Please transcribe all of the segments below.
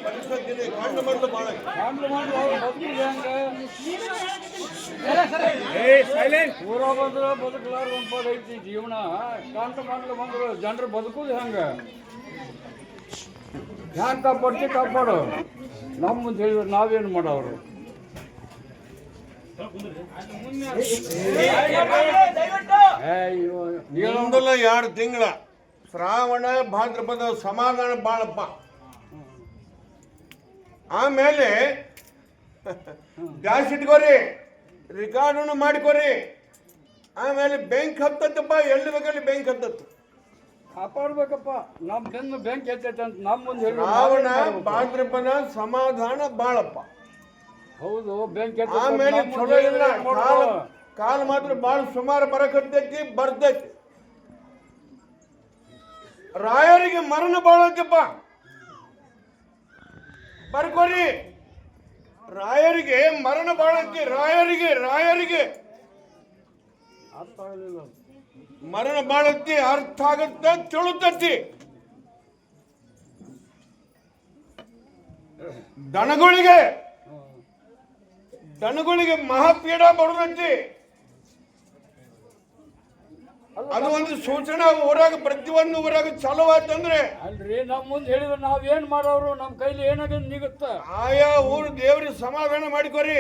ಪರಿಸತ್ತೀನಿ ಕಂಡು ಬಂದು ಬಾಳ ಊರ ಬಂದ್ರೆ ಬದುಕಲಾರ ಒಂಪಾಡು ಐತಿ ಜೀವನ. ಕಂಡು ಮಾಡ್ಲು ಬಂದ್ರು ಜನರು ಬದುಕುದು ಹೆಂಗ ಹ್ಯಾಂಗ ಕಾಪಾಡು. ನಮ್ಮ ಮುಂದೆ ಹೇಳಿದ್ರೆ ನಾವೇನು ಮಾಡೋರು? ಮುಂದಲ 2 ತಿಂಗಳ ಶ್ರಾವಣ ಭಾದ್ರಪದ ಸಮಾಧಾನ ಬಾಳಪ್ಪ. ಆಮೇಲೆ ಗ್ಯಾಸ್ ಇಟ್ಕೋರಿ, ರಿಕಾರ್ಡನ್ನು ಮಾಡಿಕೋರಿ. ಆಮೇಲೆ ಬ್ಯಾಂಕ್ ಹತ್ತತ್ತಪ್ಪ, ಎಲ್ಲಿ ಬೇಕಲ್ಲಿ ಬ್ಯಾಂಕ್ ಹತ್ತತ್ತು. ಕಾಪಾಡ್ಬೇಕಪ್ಪ. ನಮ್ಮ ಬೆನ್ನು ಬ್ಯಾಂಕ್ ಎತ್ತೈತೆ ಅಂತ ನಮ್ಮ ಮುಂದೆ ಶ್ರಾವಣ ಭಾದ್ರಪದ ಸಮಾಧಾನ ಬಾಳಪ್ಪ. ಹೌದು, ಬ್ಯಾಂಕ್ ಆಮೇಲೆ ಚಲೋ ಇಲ್ಲ. ಕಾಲ ಮಾತ್ರ ಬಾಳ ಸುಮಾರು ಬರಕತ್ತೈತಿ, ಬರ್ತೈತಿ. ರಾಯರಿಗೆ ಮರಣ ಬಾಳತ್ತಪ್ಪ, ಬರ್ಕೋರಿ. ರಾಯರಿಗೆ ಮರಣ ಬಾಳತ್ತಿ. ರಾಯರಿಗೆ ಅರ್ಥ ಆಗಲಿಲ್ಲ. ಮರಣ ಬಾಳತ್ತಿ, ಅರ್ಥ ಆಗತ್ತ, ತಿಳುತ್ತತಿ. ದನಗಳಿಗೆ ಮಹಾಪೀಡ ಬರುದತ್ತಿ. ಅದು ಒಂದು ಸೂಚನೆ ಊರಾಗ, ಪ್ರತಿಯೊಂದು ಊರಾಗ ಚಾಲೂ ಆಯ್ತಂದ್ರೆ. ಅಲ್ರಿ, ನಮ್ಮ ಮುಂದೆ ಹೇಳಿದ್ರೆ ನಾವೇನ್ ಮಾಡೋರು? ನಮ್ಮ ಕೈಲಿ ಏನಾಗ ನಿಗುತ್ತ. ಆಯಾ ಊರು ದೇವ್ರಿಗೆ ಸಮಾಧಾನ ಮಾಡಿಕೋರಿ,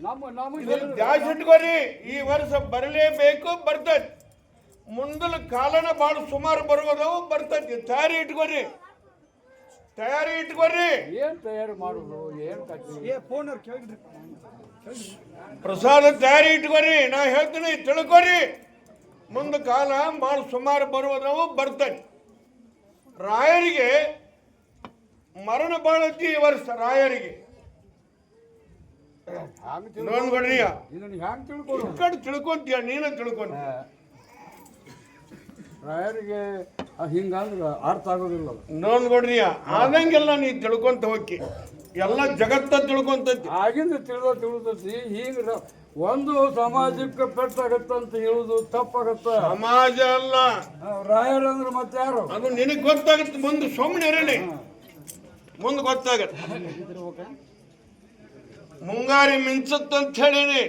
ನಮಗೆ ಜಾಸ್ತಿ ಇಟ್ಕೋರಿ. ಈ ವರ್ಷ ಬರಲೇಬೇಕು, ಬರ್ತೈತಿ. ಮುಂದಲ ಕಾಲನ ಬಾಳ ಸುಮಾರು ಬರುವುದವು, ಬರ್ತೈತಿ. ತಯಾರಿ ಇಟ್ಕೋರಿ. ಏನ್ ತಯಾರಿ ಮಾಡುದು? ಏನ್ ಪ್ರಸಾದ ತಯಾರಿ ಇಟ್ಕೋರಿ. ನಾ ಹೇಳ್ತೀನಿ, ತಿಳ್ಕೊರಿ. ಮುಂದ ಕಾಲ ಬಾಳ ಸುಮಾರು ಬರುವುದವು, ಬರ್ತೈತಿ. ರಾಯರಿಗೆ ಮರಣ ಬಾಳತಿ ಈ ವರ್ಷ. ರಾಯರಿಗೆ ನೋಡ್ಕೊಡ್ರಿಯ, ತಿಳ್ಕೊಂತೀಯ, ನೀನ ತಿಳ್ಕೊಂತ. ರಾಯರಿಗೆ ಹಿಂಗಂದ್ರ ಅರ್ಥ ಆಗೋದಿಲ್ಲ. ನೋಡ್ಕೊಡ್ರಿಯ, ಆದಂಗೆಲ್ಲ ನೀ ತಿಳ್ಕೊಂತ ಹೋಗಿ. ಎಲ್ಲ ಜಗತ್ತ ತಿಳ್ಕೊಂತೈತಿ. ಆಗಿಂದ ತಿಳಿದೈತಿ. ಹಿಂಗ ಒಂದು ಸಮಾಜಕ್ಕೆ ಪೆಟ್ಟಾಗತ್ತಂತ ಹೇಳುದು ತಪ್ಪಾಗತ್ತ. ಸಮಾಜ ಅಲ್ಲ, ರಾಯರಂದ್ರೆ ಮತ್ತೆ ಯಾರು? ಅದು ನಿನಗೆ ಗೊತ್ತಾಗತ್ತೆ. ಮುಂದೆ ಸುಮ್ಮನೆ ಇರಲಿ, ಮುಂದೆ ಗೊತ್ತಾಗತ್ತೆ. ಮುಂಗಾರಿ ಮಿಂಚತ್ತಂತ ಹೇಳಿನಿ.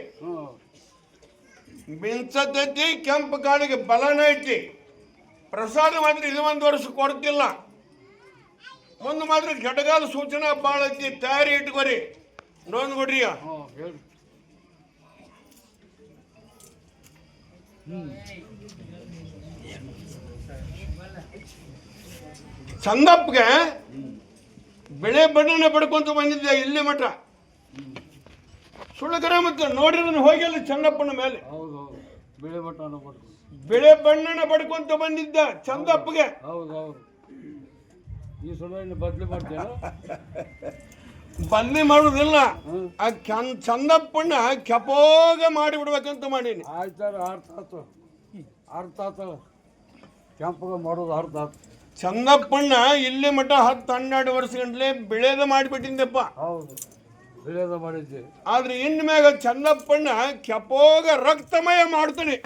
ಮಿಂಚತೈತಿ, ಕೆಂಪು ಕಾಳಿಗೆ ಬಲನ ಐತಿ. ಪ್ರಸಾದ ಮಾತ್ರ ಇದು 1 ವರ್ಷ ಕೊಡ್ತಿಲ್ಲ. ಮುಂದೆ ಮಾತ್ರ ಕೆಟಗಾಲ ಸೂಚನೆ ಭಾಳ ಐತಿ. ತಯಾರಿ ಇಟ್ಕೋರಿ. ನೋಡ್ಕೊಡ್ರಿಯ, ಚಂದಪ್ಪಗೆ ಬೆಳೆ ಬಣ್ಣನೆ ಬಡ್ಕೊಂತ ಬಂದಿದ್ದೆ ಇಲ್ಲಿ ಮಠ. ಸುಳ್ಳಕರ ಮತ್ತೆ ನೋಡಿದ್ರೆ ಹೋಗಿಲ್ಲ ಚಂದಪ್ಪನ ಮೇಲೆ. ಬೆಳೆ ಬಣ್ಣನ ಬಡ್ಕೊಂತ ಬಂದಿದ್ದ ಚಂದಪ್ಪಗೆ. ಈ ಸಲ ಬದ್ಲಿ ಮಾಡ್ತೇನೆ. ಬದ್ಲಿ ಮಾಡುದಿಲ್ಲ, ಆ ಚಂದಪ್ಪನ ಕೆಪೋಗ ಮಾಡಿ ಬಿಡ್ಬೇಕಂತ ಮಾಡೀನಿ. ಆಯ್ತಾರ, ಅರ್ಥ ಆತ. ಕೆಂಪಗ ಮಾಡೋದು ಅರ್ಥ ಆತ. ಚಂದಪ್ಪಣ್ಣ ಇಲ್ಲಿ ಮಠ 10-12 ವರ್ಷ ಗಂಟ್ಲೆ ಬೆಳೆದ ಮಾಡಿಬಿಟ್ಟಿದ್ದಪ್ಪ. ಹೌದು, ಬೆಳೆದ ಮಾಡಿದ್ದೆ. ಆದ್ರೆ ಇನ್ ಮ್ಯಾಗ ಚಂದಪ್ಪಣ್ಣ ಕೆಪೋಗ ರಕ್ತಮಯ ಮಾಡ್ತಾನೆ.